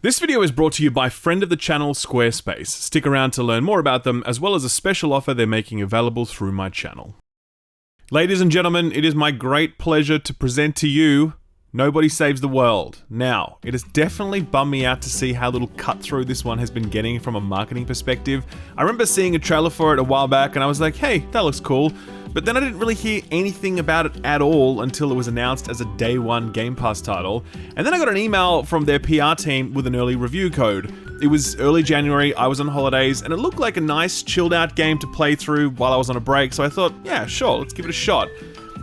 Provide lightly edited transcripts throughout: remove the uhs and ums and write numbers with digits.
This video is brought to you by friend of the channel, Squarespace. Stick around to learn more about them, as well as a special offer they're making available through my channel. Ladies and gentlemen, it is my great pleasure to present to you Nobody Saves the World. Now, it has definitely bummed me out to see how little cut through this one has been getting from a marketing perspective. I remember seeing a trailer for it a while back and I was like, hey, that looks cool. But then I didn't really hear anything about it at all until it was announced as a day one Gamepass title. And then I got an email from their PR team with an early review code. It was early January, I was on holidays, and it looked like a nice chilled out game to play through while I was on a break, so I thought, yeah, sure, let's give it a shot.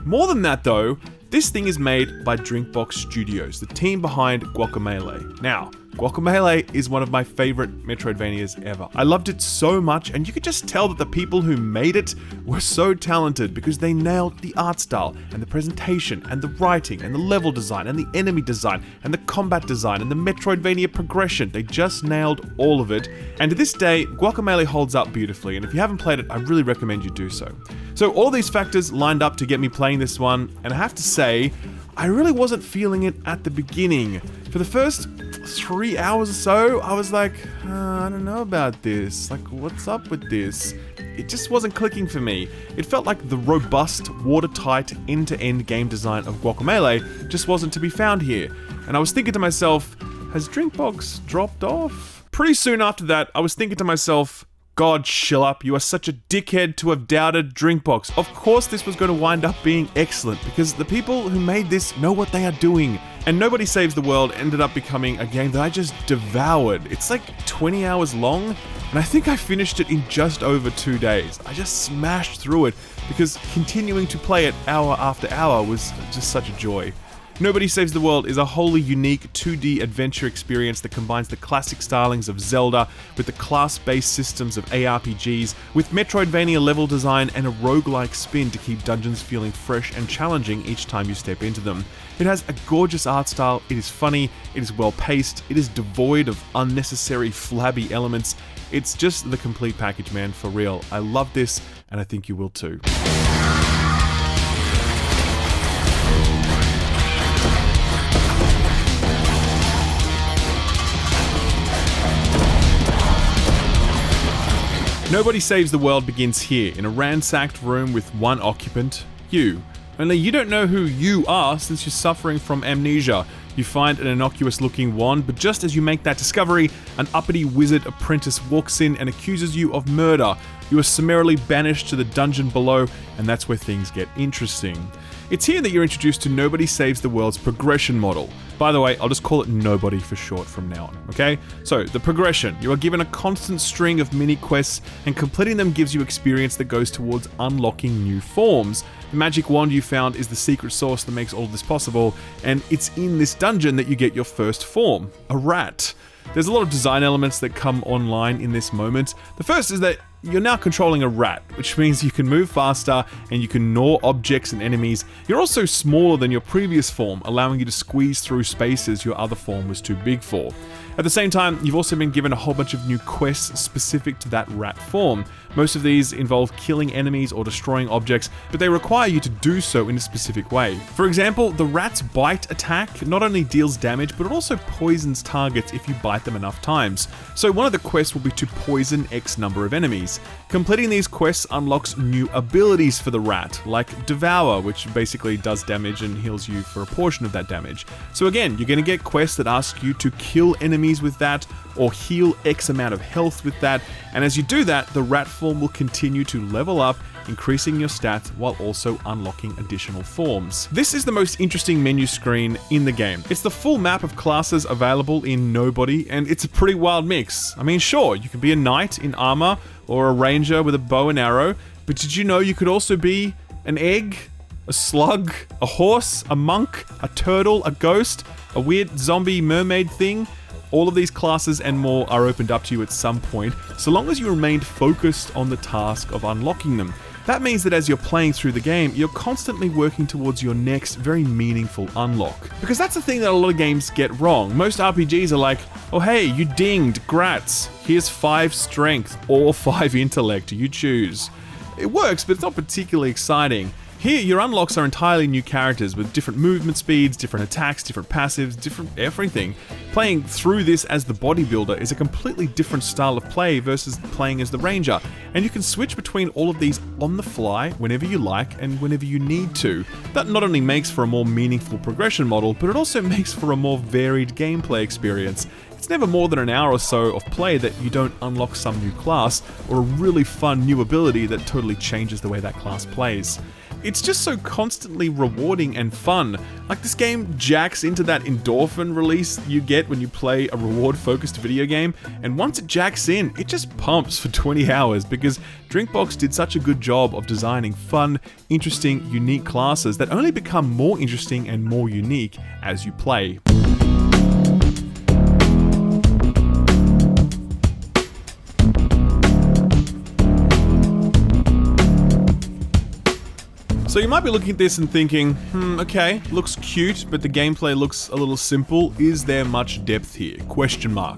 More than that though, this thing is made by Drinkbox Studios, the team behind Guacamelee. Now, Guacamelee is one of my favorite Metroidvanias ever. I loved it so much, and you could just tell that the people who made it were so talented because they nailed the art style, and the presentation, and the writing, and the level design, and the enemy design, and the combat design, and the Metroidvania progression. They just nailed all of it, and to this day, Guacamelee holds up beautifully, and if you haven't played it, I really recommend you do so. So all these factors lined up to get me playing this one, and I have to say, I really wasn't feeling it at the beginning. For the first 3 hours or so, I was like, I don't know about this. Like, what's up with this? It just wasn't clicking for me. It felt like the robust, watertight, end-to-end game design of Guacamelee just wasn't to be found here. And I was thinking to myself, has Drinkbox dropped off? Pretty soon after that, I was thinking to myself, God, chill up, you are such a dickhead to have doubted Drinkbox. Of course this was going to wind up being excellent, because the people who made this know what they are doing. And Nobody Saves the World ended up becoming a game that I just devoured. It's like 20 hours long, and I think I finished it in just over 2 days. I just smashed through it, because continuing to play it hour after hour was just such a joy. Nobody Saves the World is a wholly unique 2D adventure experience that combines the classic stylings of Zelda with the class-based systems of ARPGs, with Metroidvania level design and a roguelike spin to keep dungeons feeling fresh and challenging each time you step into them. It has a gorgeous art style, it is funny, it is well-paced, it is devoid of unnecessary flabby elements. It's just the complete package, man, for real. I love this, and I think you will too. Nobody Saves the World begins here, in a ransacked room with one occupant, you. Only you don't know who you are since you're suffering from amnesia. You find an innocuous looking wand, but just as you make that discovery, an uppity wizard apprentice walks in and accuses you of murder. You are summarily banished to the dungeon below, and that's where things get interesting. It's here that you're introduced to Nobody Saves the World's progression model. By the way, I'll just call it Nobody for short from now on, okay? So, the progression. You are given a constant string of mini-quests, and completing them gives you experience that goes towards unlocking new forms. The magic wand you found is the secret sauce that makes all of this possible, and it's in this dungeon that you get your first form, a rat. There's a lot of design elements that come online in this moment. The first is that you're now controlling a rat, which means you can move faster and you can gnaw objects and enemies. You're also smaller than your previous form, allowing you to squeeze through spaces your other form was too big for. At the same time, you've also been given a whole bunch of new quests specific to that rat form. Most of these involve killing enemies or destroying objects, but they require you to do so in a specific way. For example, the rat's bite attack not only deals damage, but it also poisons targets if you bite them enough times. So one of the quests will be to poison X number of enemies. Completing these quests unlocks new abilities for the rat, like Devour, which basically does damage and heals you for a portion of that damage. So again, you're going to get quests that ask you to kill enemies with that, or heal X amount of health with that, and as you do that, the rat form will continue to level up, increasing your stats while also unlocking additional forms. This is the most interesting menu screen in the game. It's the full map of classes available in Nobody, and it's a pretty wild mix. I mean, sure, you can be a knight in armor, or a ranger with a bow and arrow, but did you know you could also be an egg, a slug, a horse, a monk, a turtle, a ghost, a weird zombie mermaid thing? All of these classes and more are opened up to you at some point, so long as you remained focused on the task of unlocking them. That means that as you're playing through the game, you're constantly working towards your next very meaningful unlock. Because that's the thing that a lot of games get wrong. Most RPGs are like, oh hey, you dinged, grats, here's 5 strength or 5 intellect, you choose. It works, but it's not particularly exciting. Here, your unlocks are entirely new characters with different movement speeds, different attacks, different passives, different everything. Playing through this as the bodybuilder is a completely different style of play versus playing as the ranger, and you can switch between all of these on the fly whenever you like and whenever you need to. That not only makes for a more meaningful progression model, but it also makes for a more varied gameplay experience. It's never more than an hour or so of play that you don't unlock some new class or a really fun new ability that totally changes the way that class plays. It's just so constantly rewarding and fun. Like, this game jacks into that endorphin release you get when you play a reward-focused video game, and once it jacks in, it just pumps for 20 hours because Drinkbox did such a good job of designing fun, interesting, unique classes that only become more interesting and more unique as you play. So you might be looking at this and thinking, okay, looks cute, but the gameplay looks a little simple. Is there much depth here? Question mark.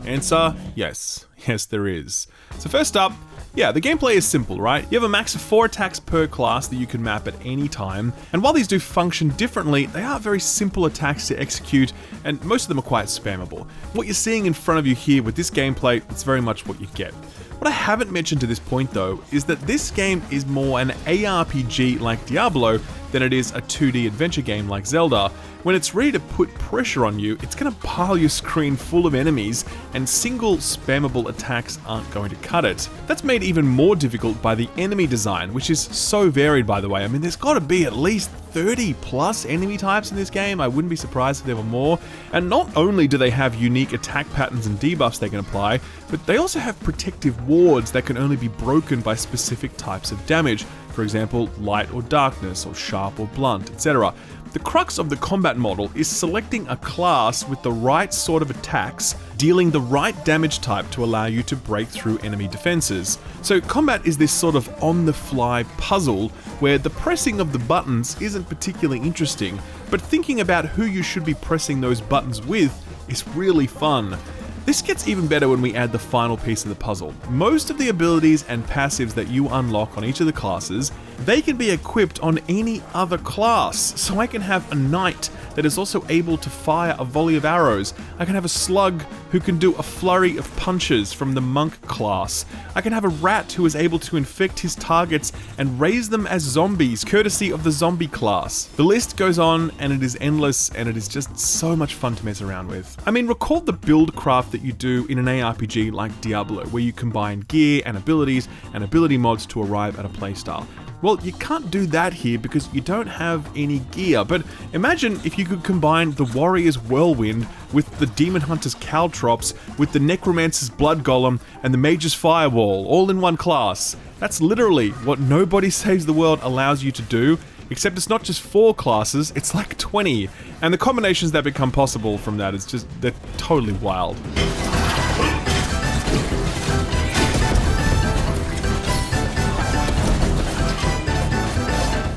Answer, yes. Yes, there is. So first up, yeah, the gameplay is simple, right? You have a max of 4 attacks per class that you can map at any time, and while these do function differently, they are very simple attacks to execute, and most of them are quite spammable. What you're seeing in front of you here with this gameplay, it's very much what you get. What I haven't mentioned to this point though, is that this game is more an ARPG like Diablo than it is a 2D adventure game like Zelda. When it's ready to put pressure on you, it's going to pile your screen full of enemies, and single spammable attacks aren't going to cut it. That's made even more difficult by the enemy design, which is so varied, by the way. I mean, there's got to be at least 30 plus enemy types in this game. I wouldn't be surprised if there were more. And not only do they have unique attack patterns and debuffs they can apply, but they also have protective wards that can only be broken by specific types of damage. For example, light or darkness, or sharp or blunt, etc. The crux of the combat model is selecting a class with the right sort of attacks, dealing the right damage type to allow you to break through enemy defenses. So combat is this sort of on-the-fly puzzle where the pressing of the buttons isn't particularly interesting, but thinking about who you should be pressing those buttons with is really fun. This gets even better when we add the final piece of the puzzle. Most of the abilities and passives that you unlock on each of the classes, they can be equipped on any other class. So I can have a knight that is also able to fire a volley of arrows. I can have a slug who can do a flurry of punches from the monk class. I can have a rat who is able to infect his targets and raise them as zombies, courtesy of the zombie class. The list goes on, and it is endless, and it is just so much fun to mess around with. I mean, recall the build craft that you do in an ARPG like Diablo, where you combine gear and abilities and ability mods to arrive at a playstyle. Well, you can't do that here because you don't have any gear, but imagine if you could combine the Warrior's Whirlwind with the Demon Hunter's Caltrops, with the Necromancer's Blood Golem, and the Mage's Firewall, all in one class. That's literally what Nobody Saves the World allows you to do, except it's not just 4 classes, it's like 20. And the combinations that become possible from that is just, they're totally wild.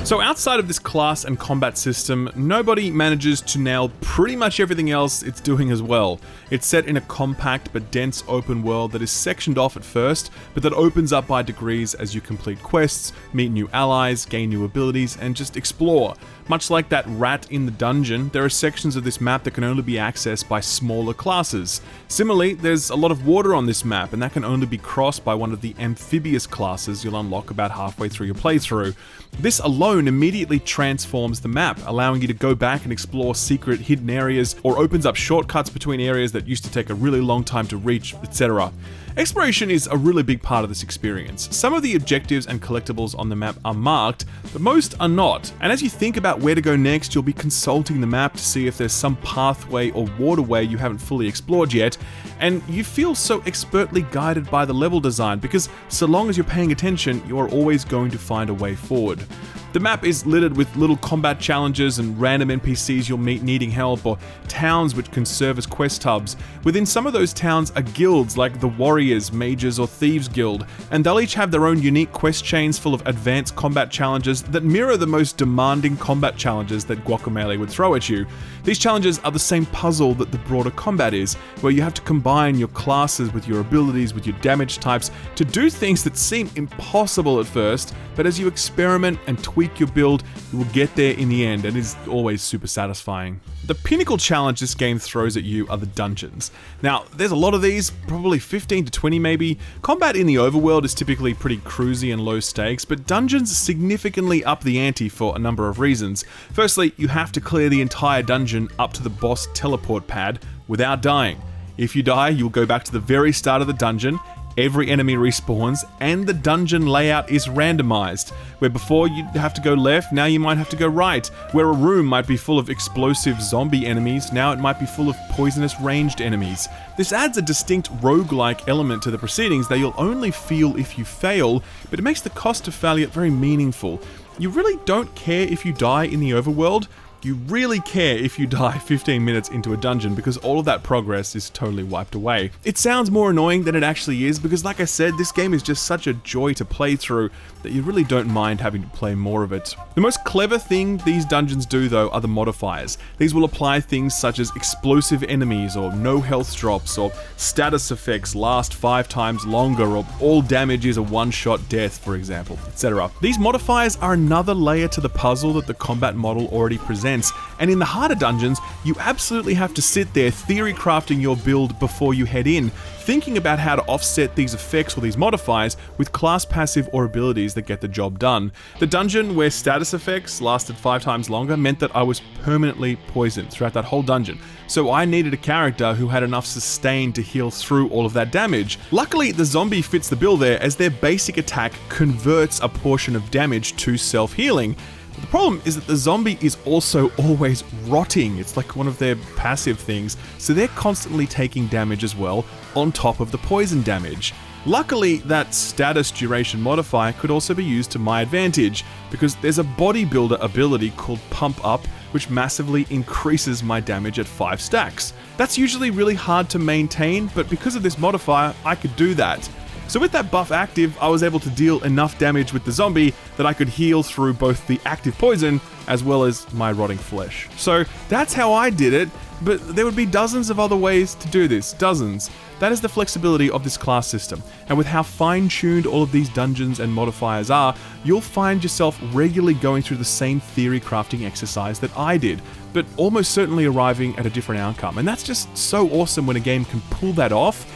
So outside of this class and combat system, Nobody manages to nail pretty much everything else it's doing as well. It's set in a compact but dense open world that is sectioned off at first, but that opens up by degrees as you complete quests, meet new allies, gain new abilities, and just explore. Much like that rat in the dungeon, there are sections of this map that can only be accessed by smaller classes. Similarly, there's a lot of water on this map, and that can only be crossed by one of the amphibious classes you'll unlock about halfway through your playthrough. This alone immediately transforms the map, allowing you to go back and explore secret hidden areas, or opens up shortcuts between areas that used to take a really long time to reach, etc. Exploration is a really big part of this experience. Some of the objectives and collectibles on the map are marked, but most are not. And as you think about where to go next, you'll be consulting the map to see if there's some pathway or waterway you haven't fully explored yet, and you feel so expertly guided by the level design because so long as you're paying attention, you are always going to find a way forward. The map is littered with little combat challenges and random NPCs you'll meet needing help, or towns which can serve as quest hubs. Within some of those towns are guilds like the Warriors, Mages, or Thieves Guild, and they'll each have their own unique quest chains full of advanced combat challenges that mirror the most demanding combat challenges that Guacamelee would throw at you. These challenges are the same puzzle that the broader combat is, where you have to combine your classes with your abilities, with your damage types, to do things that seem impossible at first, but as you experiment and tweak tweak your build, you will get there in the end, and it is always super satisfying. The pinnacle challenge this game throws at you are the dungeons. Now, there's a lot of these, probably 15 to 20 maybe. Combat in the overworld is typically pretty cruisy and low stakes, but dungeons significantly up the ante for a number of reasons. Firstly, you have to clear the entire dungeon up to the boss teleport pad without dying. If you die, you'll go back to the very start of the dungeon, every enemy respawns, and the dungeon layout is randomized. Where before you'd have to go left, now you might have to go right. Where a room might be full of explosive zombie enemies, now it might be full of poisonous ranged enemies. This adds a distinct roguelike element to the proceedings that you'll only feel if you fail, but it makes the cost of failure very meaningful. You really don't care if you die in the overworld. You really care if you die 15 minutes into a dungeon because all of that progress is totally wiped away. It sounds more annoying than it actually is because, like I said, this game is just such a joy to play through that you really don't mind having to play more of it. The most clever thing these dungeons do though are the modifiers. These will apply things such as explosive enemies or no health drops or status effects last 5 times longer or all damage is a one-shot death, for example, etc. These modifiers are another layer to the puzzle that the combat model already presents. And in the harder dungeons, you absolutely have to sit there theory crafting your build before you head in, thinking about how to offset these effects or these modifiers with class passive or abilities that get the job done. The dungeon where status effects lasted 5 times longer meant that I was permanently poisoned throughout that whole dungeon, so I needed a character who had enough sustain to heal through all of that damage. Luckily, the zombie fits the bill there as their basic attack converts a portion of damage to self-healing. The problem is that the zombie is also always rotting. It's like one of their passive things, so they're constantly taking damage as well, on top of the poison damage. Luckily, that status duration modifier could also be used to my advantage, because there's a bodybuilder ability called Pump Up, which massively increases my damage at 5 stacks. That's usually really hard to maintain, but because of this modifier, I could do that. So with that buff active, I was able to deal enough damage with the zombie that I could heal through both the active poison as well as my rotting flesh. So that's how I did it, but there would be dozens of other ways to do this, dozens. That is the flexibility of this class system, and with how fine-tuned all of these dungeons and modifiers are, you'll find yourself regularly going through the same theory crafting exercise that I did, but almost certainly arriving at a different outcome. And that's just so awesome when a game can pull that off,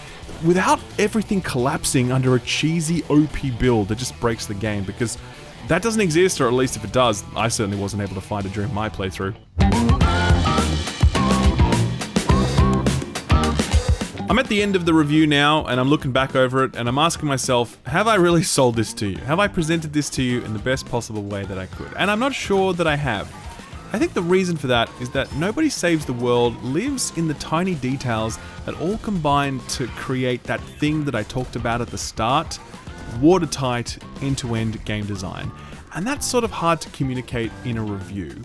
without everything collapsing under a cheesy OP build that just breaks the game, because that doesn't exist, or at least if it does, I certainly wasn't able to find it during my playthrough. I'm at the end of the review now, and I'm looking back over it, and I'm asking myself, have I really sold this to you? Have I presented this to you in the best possible way that I could? And I'm not sure that I have. I think the reason for that is that Nobody Saves the World lives in the tiny details that all combine to create that thing that I talked about at the start, watertight, end-to-end game design. And that's sort of hard to communicate in a review.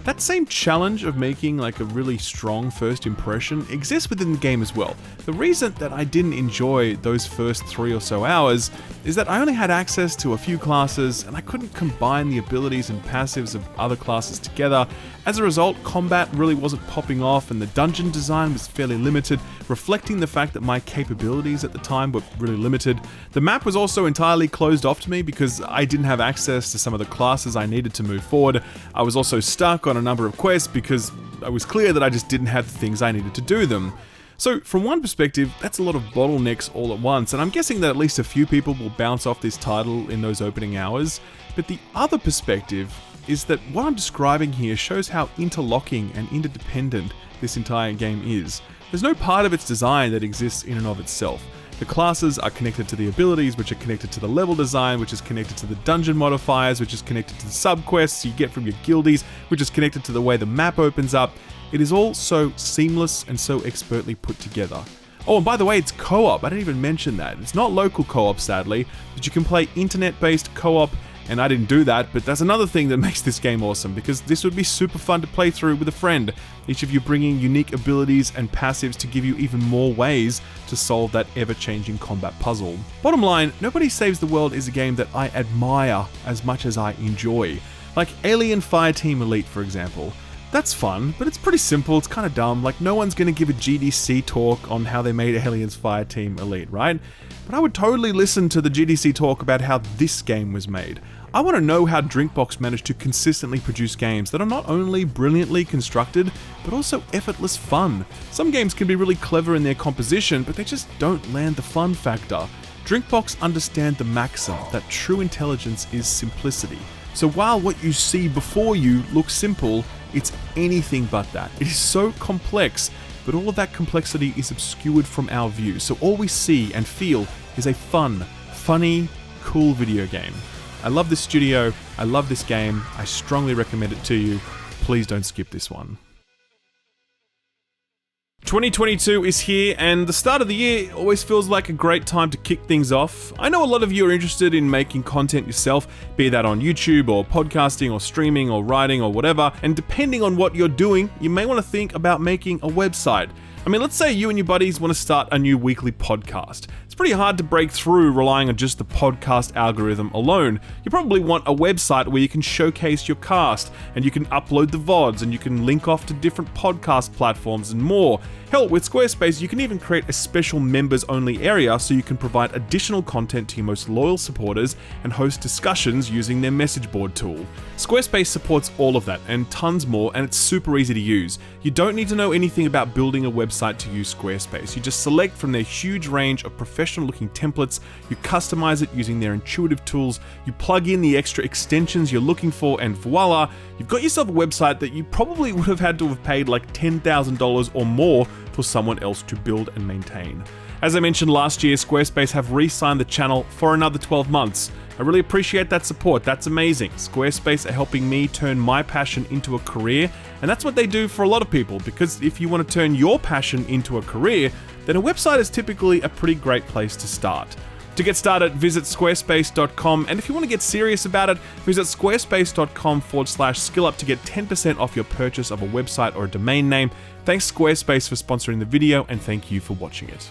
That same challenge of making like a really strong first impression exists within the game as well. The reason that I didn't enjoy those first 3 or so hours is that I only had access to a few classes and I couldn't combine the abilities and passives of other classes together. As a result, combat really wasn't popping off and the dungeon design was fairly limited, reflecting the fact that my capabilities at the time were really limited. The map was also entirely closed off to me because I didn't have access to some of the classes I needed to move forward. I was also stuck on a number of quests because it was clear that I just didn't have the things I needed to do them. So from one perspective, that's a lot of bottlenecks all at once, and I'm guessing that at least a few people will bounce off this title in those opening hours. But the other perspective is that what I'm describing here shows how interlocking and interdependent this entire game is. There's no part of its design that exists in and of itself. The classes are connected to the abilities, which are connected to the level design, which is connected to the dungeon modifiers, which is connected to the sub-quests you get from your guildies, which is connected to the way the map opens up. It is all so seamless and so expertly put together. Oh, and by the way, it's co-op. I didn't even mention that. It's not local co-op, sadly, but you can play internet-based co-op, and I didn't do that, but that's another thing that makes this game awesome, because this would be super fun to play through with a friend, each of you bringing unique abilities and passives to give you even more ways to solve that ever-changing combat puzzle. Bottom line, Nobody Saves the World is a game that I admire as much as I enjoy. Like Alien Fireteam Elite, for example. That's fun, but it's pretty simple, it's kind of dumb. Like, no one's gonna give a GDC talk on how they made Aliens Fireteam Elite, right? But I would totally listen to the GDC talk about how this game was made. I want to know how Drinkbox managed to consistently produce games that are not only brilliantly constructed, but also effortless fun. Some games can be really clever in their composition, but they just don't land the fun factor. Drinkbox understand the maxim that true intelligence is simplicity. So while what you see before you looks simple, it's anything but that. It is so complex, but all of that complexity is obscured from our view. So all we see and feel is a fun, funny, cool video game. I love this studio, I love this game, I strongly recommend it to you. Please don't skip this one. 2022 is here, and the start of the year always feels like a great time to kick things off. I know a lot of you are interested in making content yourself, be that on YouTube or podcasting or streaming or writing or whatever, and depending on what you're doing, you may want to think about making a website. I mean, let's say you and your buddies want to start a new weekly podcast. It's pretty hard to break through relying on just the podcast algorithm alone. You probably want a website where you can showcase your cast, and you can upload the VODs, and you can link off to different podcast platforms and more. Hell, with Squarespace, you can even create a special members-only area so you can provide additional content to your most loyal supporters and host discussions using their message board tool. Squarespace supports all of that and tons more, and it's super easy to use. You don't need to know anything about building a website to use Squarespace. You just select from their huge range of professional-looking templates, you customize it using their intuitive tools, you plug in the extra extensions you're looking for, and voila, you've got yourself a website that you probably would have had to have paid like $10,000 or more for someone else to build and maintain. As I mentioned last year, Squarespace have re-signed the channel for another 12 months. I really appreciate that support, that's amazing. Squarespace are helping me turn my passion into a career, and that's what they do for a lot of people, because if you want to turn your passion into a career, then a website is typically a pretty great place to start. To get started, visit squarespace.com, and if you want to get serious about it, visit squarespace.com/skillup to get 10% off your purchase of a website or a domain name. Thanks Squarespace for sponsoring the video, and thank you for watching it.